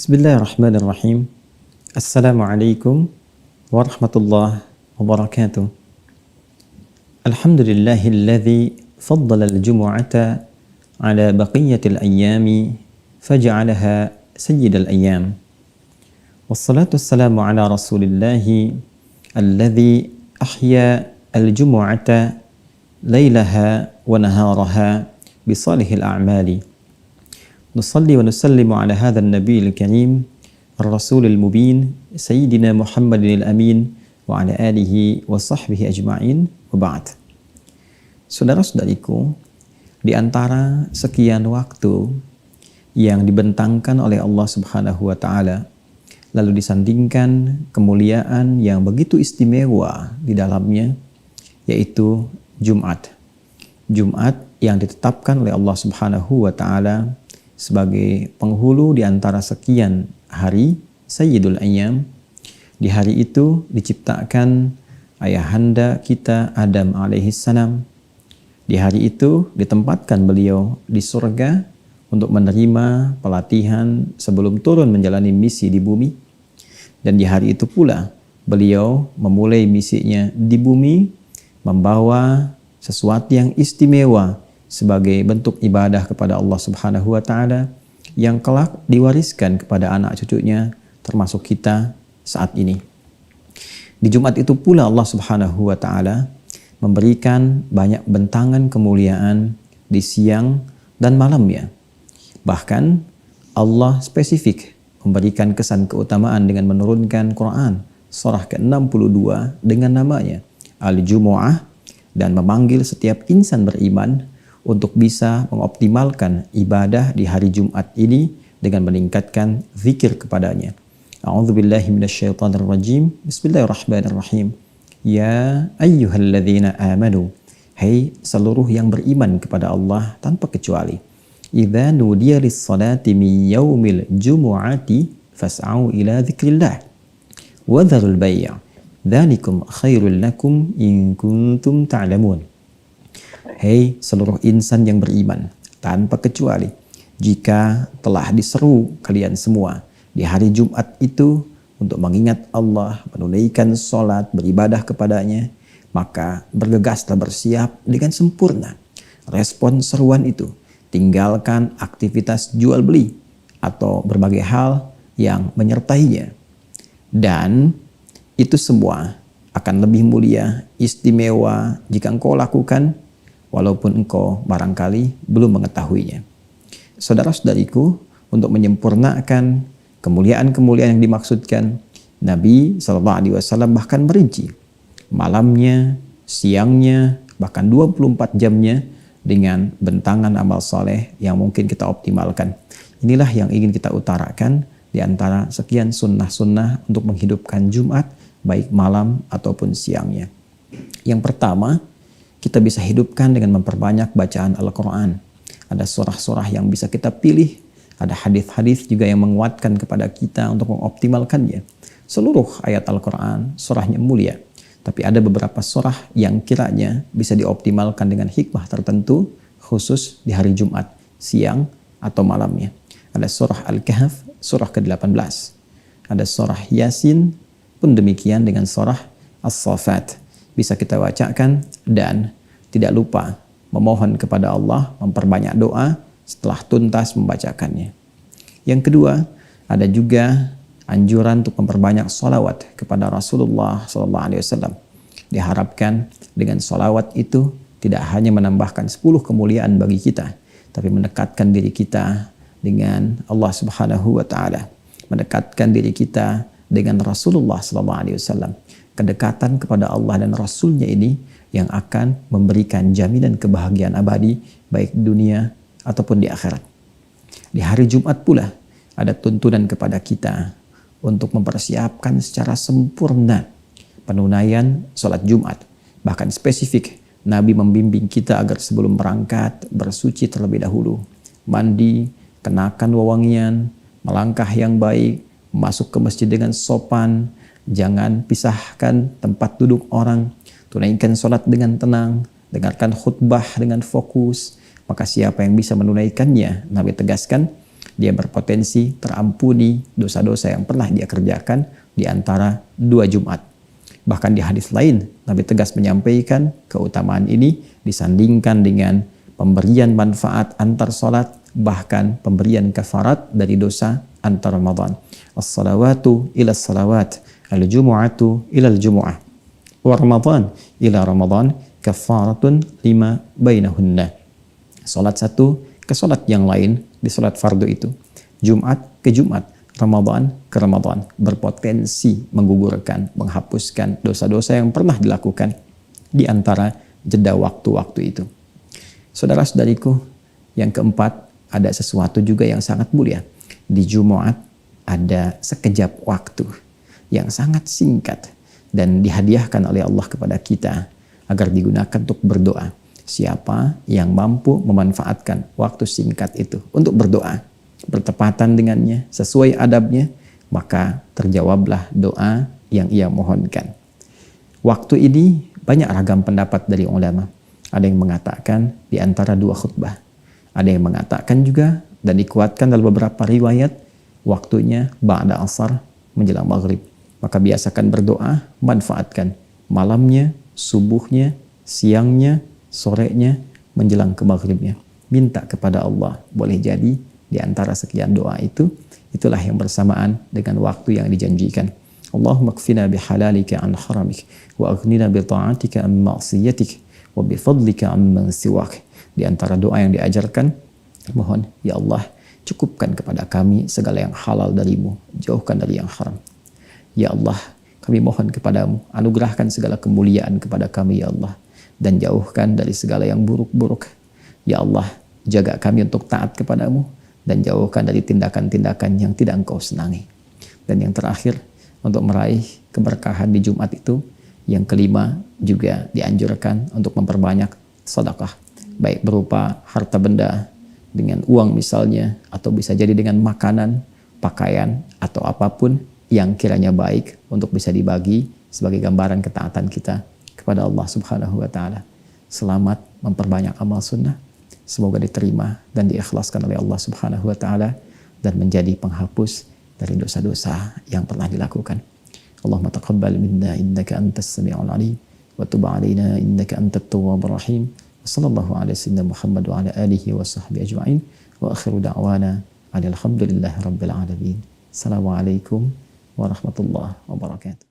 Bismillahirrahmanirrahim. Assalamualaikum warahmatullahi wabarakatuh. Alhamdulillahilladzi faddala al-jumu'ata ala baqiyatil ayyami faja'alaha sayyidal ayyam. Wassalatu wassalamu ala rasulillahi alladzi ahya al-jumu'ata laylaha wa naharaha bisalihil a'mali. Nusalli wa nusallimu ala hadzal nabiyil karim ar-rasulil mubin sayyidina Muhammadin al-amin wa ala alihi wa sahbihi ajma'in wa ba'd. Saudara-saudariku, di antara sekian waktu yang dibentangkan oleh Allah Subhanahu wa taala lalu disandingkan kemuliaan yang begitu istimewa di dalamnya, yaitu Jumat. Jumat yang ditetapkan oleh Allah Subhanahu wa taala sebagai penghulu di antara sekian hari, Sayyidul Ayyam. Di hari itu diciptakan ayahanda kita Adam alaihissalam. Di hari itu ditempatkan beliau di surga untuk menerima pelatihan sebelum turun menjalani misi di bumi. Dan di hari itu pula beliau memulai misinya di bumi, membawa sesuatu yang istimewa sebagai bentuk ibadah kepada Allah Subhanahu wa taala yang kelak diwariskan kepada anak cucunya termasuk kita saat ini. Di Jumat itu pula Allah Subhanahu wa taala memberikan banyak bentangan kemuliaan di siang dan malamnya. Bahkan Allah spesifik memberikan kesan keutamaan dengan menurunkan Quran surah ke-62 dengan namanya Al-Jumu'ah dan memanggil setiap insan beriman untuk bisa mengoptimalkan ibadah di hari Jumat ini dengan meningkatkan zikir kepadanya. A'udzubillahi minasyaitonirrajim. Bismillahirrahmanirrahim. Ya ayyuhalladzina amanu. Hai seluruh yang beriman kepada Allah tanpa kecuali. Idza nudiya lis-salati min yaumil jumu'ati fas'au ila dzikrillah wa dzarul bai'. Dzalikum khairul lakum in kuntum ta'lamun. Hei seluruh insan yang beriman, tanpa kecuali, jika telah diseru kalian semua di hari Jumat itu untuk mengingat Allah, menunaikan sholat, beribadah kepadanya, maka bergegaslah bersiap dengan sempurna. Respon seruan itu, tinggalkan aktivitas jual beli atau berbagai hal yang menyertainya. Dan itu semua akan lebih mulia, istimewa jika engkau lakukan walaupun engkau barangkali belum mengetahuinya. Saudara-saudariku, untuk menyempurnakan kemuliaan-kemuliaan yang dimaksudkan, Nabi SAW bahkan merinci malamnya, siangnya, bahkan 24 jamnya dengan bentangan amal soleh yang mungkin kita optimalkan. Inilah yang ingin kita utarakan di antara sekian sunnah-sunnah untuk menghidupkan Jumat, baik malam ataupun siangnya. Yang pertama, kita bisa hidupkan dengan memperbanyak bacaan Al-Quran. Ada surah-surah yang bisa kita pilih. Ada hadis-hadis juga yang menguatkan kepada kita untuk mengoptimalkannya. Seluruh ayat Al-Quran, surahnya mulia. Tapi ada beberapa surah yang kiranya bisa dioptimalkan dengan hikmah tertentu, khusus di hari Jumat, siang atau malamnya. Ada surah Al-Kahf, surah ke-18. Ada surah Yasin, pun demikian dengan surah As-Saffat. Bisa kita bacakan dan tidak lupa memohon kepada Allah, memperbanyak doa setelah tuntas membacakannya. Yang kedua, ada juga anjuran untuk memperbanyak sholawat kepada Rasulullah SAW. Diharapkan dengan sholawat itu tidak hanya menambahkan 10 kemuliaan bagi kita, tapi mendekatkan diri kita dengan Allah Subhanahu wa taala, mendekatkan diri kita dengan Rasulullah SAW. Kedekatan kepada Allah dan Rasulnya ini yang akan memberikan jaminan kebahagiaan abadi baik dunia ataupun di akhirat. Di hari Jumat pula ada tuntunan kepada kita untuk mempersiapkan secara sempurna penunaian sholat Jumat. Bahkan spesifik Nabi membimbing kita agar sebelum berangkat bersuci terlebih dahulu, mandi, kenakan wewangian, melangkah yang baik, masuk ke masjid dengan sopan, jangan pisahkan tempat duduk orang, tunaikan sholat dengan tenang, dengarkan khutbah dengan fokus. Maka siapa yang bisa menunaikannya, Nabi tegaskan, Dia berpotensi terampuni dosa-dosa yang pernah dia kerjakan di antara 2 Jumat. Bahkan di hadis lain, Nabi tegas menyampaikan keutamaan ini disandingkan dengan pemberian manfaat antar salat, bahkan pemberian kafarat dari dosa antar Ramadan. As-salawatu ila salawat, al-jumu'atu ila al-jumu'ah, wa Ramadan ila Ramadan kafaratun lima bainahunna. Salat satu ke salat yang lain di salat fardu itu, Jumat ke Jumat, Ramadan ke Ramadan, berpotensi menggugurkan, menghapuskan dosa-dosa yang pernah dilakukan di antara jeda waktu-waktu itu. Saudara-saudariku, yang keempat, ada sesuatu juga yang sangat mulia. Di Jumat ada sekejap waktu yang sangat singkat dan dihadiahkan oleh Allah kepada kita agar digunakan untuk berdoa. Siapa yang mampu memanfaatkan waktu singkat itu untuk berdoa, bertepatan dengannya, sesuai adabnya, maka terjawablah doa yang ia mohonkan. Waktu ini banyak ragam pendapat dari ulama. Ada yang mengatakan di antara 2 khutbah. Ada yang mengatakan juga dan dikuatkan dalam beberapa riwayat waktunya ba'da asar menjelang maghrib. Maka biasakan berdoa, manfaatkan malamnya, subuhnya, siangnya, sorenya, menjelang ke maghribnya. Minta kepada Allah. Boleh jadi di antara sekian doa itu, itulah yang bersamaan dengan waktu yang dijanjikan. Allahumma kfina bihalalika an haramik, wa aghnina bi ta'atika an ma'siyatik, wa bi fadlika amman siwak. Di antara doa yang diajarkan, mohon, ya Allah, cukupkan kepada kami segala yang halal darimu, jauhkan dari yang haram. Ya Allah, kami mohon kepadamu, anugerahkan segala kemuliaan kepada kami, ya Allah, dan jauhkan dari segala yang buruk-buruk. Ya Allah, jaga kami untuk taat kepadamu, dan jauhkan dari tindakan-tindakan yang tidak Engkau senangi. Dan yang terakhir, untuk meraih keberkahan di Jumat itu, yang kelima juga dianjurkan untuk memperbanyak sedekah, baik berupa harta benda, dengan uang misalnya, atau bisa jadi dengan makanan, pakaian, atau apapun yang kiranya baik untuk bisa dibagi sebagai gambaran ketaatan kita kepada Allah Subhanahu wa Ta'ala. Selamat memperbanyak amal sunnah, semoga diterima dan diikhlaskan oleh Allah Subhanahu wa Ta'ala dan menjadi penghapus dari dosa-dosa yang pernah dilakukan. Allahumma taqabbal minna innaka antas sami'ul alim wa tub 'alaina innaka antat tawwabur rahim. Wassallallahu ala sayyidina Muhammad wa ala alihi wa sahbihi ajma'in wa akhiru da'wana alhamdulillahi rabbil alamin. Assalamualaikum warahmatullahi wabarakatuh.